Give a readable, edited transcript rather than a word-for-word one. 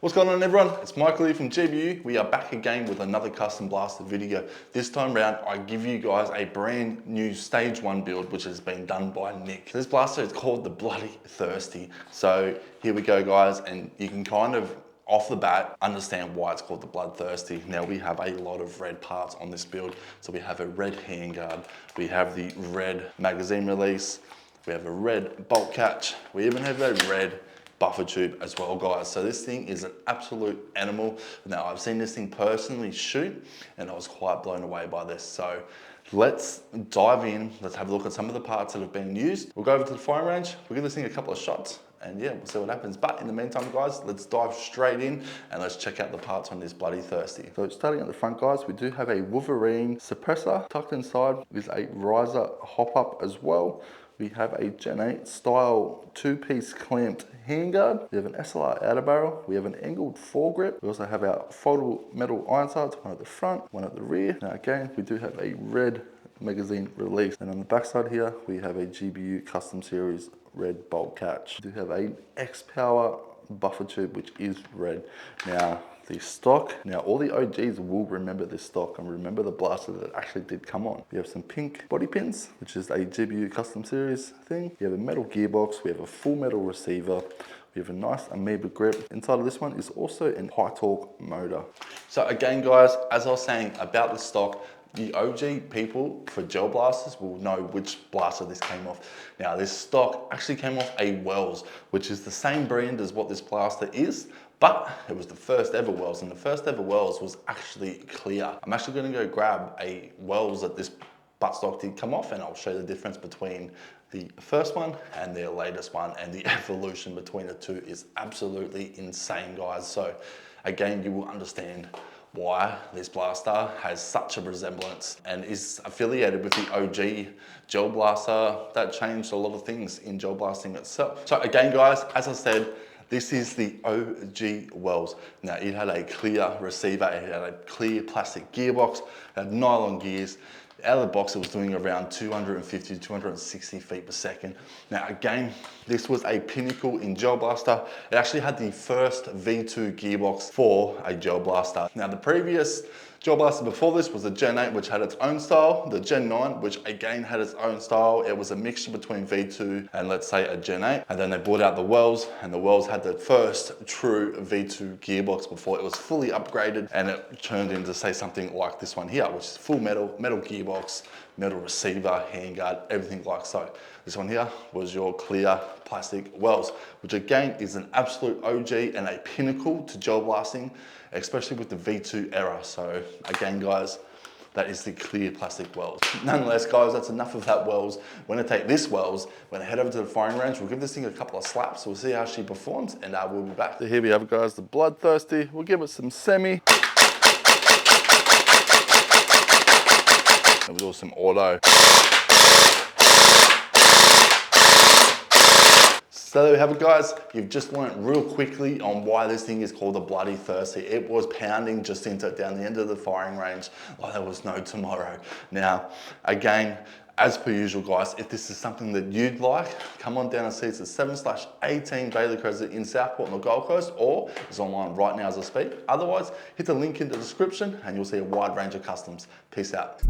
What's going on everyone? It's Michael here from GBU. We are back again with another custom blaster video. This time round, I give you guys a brand new stage 1 build which has been done by Nick. This blaster is called the Bloody Thirsty. So here we go guys, and you can kind of off the bat understand why it's called the Bloodthirsty. Now we have a lot of red parts on this build. So we have a red handguard, we have the red magazine release, we have a red bolt catch, we even have a red buffer tube as well guys. So this thing is an absolute animal. Now I've seen this thing personally shoot and I was quite blown away by this. So let's dive in, let's have a look at some of the parts that have been used. We'll go over to the firing range, we'll give this thing a couple of shots and yeah, we'll see what happens. But in the meantime guys, let's dive straight in and let's check out the parts on this Bloody Thirsty. So starting at the front guys, we do have a Wolverine suppressor tucked inside with a riser hop up as well. We have a Gen 8 style 2-piece clamped handguard. We have an SLR outer barrel. We have an angled foregrip. We also have our foldable metal iron sights, one at the front, one at the rear. Now again, we do have a red magazine release. And on the back side here, we have a GBU custom series red bolt catch. We do have a X-Power buffer tube, which is red. Now, the stock, now all the OGs will remember this stock and remember the blaster that actually did come on. We have some pink body pins, which is a GBU custom series thing. We have a metal gearbox, we have a full metal receiver, we have a nice amoeba grip. Inside of this one is also a high torque motor. So again guys, as I was saying about the stock, the OG people for gel blasters will know which blaster this came off. Now this stock actually came off a Wells, which is the same brand as what this blaster is, but it was the first ever Wells, and the first ever Wells was actually clear. I'm actually gonna go grab a Wells that this buttstock did come off, and I'll show you the difference between the first one and their latest one, and the evolution between the two is absolutely insane guys. So again, you will understand why this blaster has such a resemblance and is affiliated with the OG gel blaster that changed a lot of things in gel blasting itself. So again guys, as I said, this is the OG Wells. Now it had a clear receiver, it had a clear plastic gearbox, it had nylon gears. Out of the box it was doing around 250 to 260 feet per second. Now again, this was a pinnacle in gel blaster. It actually had the first V2 gearbox for a gel blaster. Now the previous gel blaster before this was the Gen 8, which had its own style, the Gen 9, which again had its own style. It was a mixture between V2 and let's say a Gen 8. And then they brought out the Wells, and the Wells had the first true V2 gearbox before it was fully upgraded and it turned into say something like this one here, which is full metal gearbox, metal receiver, handguard, everything like so. This one here was your clear plastic Wells, which again is an absolute OG and a pinnacle to gel blasting, especially with the V2 era. So again guys, that is the clear plastic Wells. Nonetheless guys, that's enough of that Wells. We're gonna take this Wells, we're gonna head over to the firing range, we'll give this thing a couple of slaps, we'll see how she performs, and we'll be back. So here we have it guys, the Bloodthirsty. We'll give it some semi. And we'll do some auto. So there we have it guys, you've just learnt real quickly on why this thing is called the Bloody Thirsty. It was pounding just into down the end of the firing range like there was no tomorrow. Now, again, as per usual guys, if this is something that you'd like, come on down and see it's at 7/18 Bailey Crescent in Southport on the Gold Coast, or it's online right now as I speak. Otherwise, hit the link in the description and you'll see a wide range of customs. Peace out.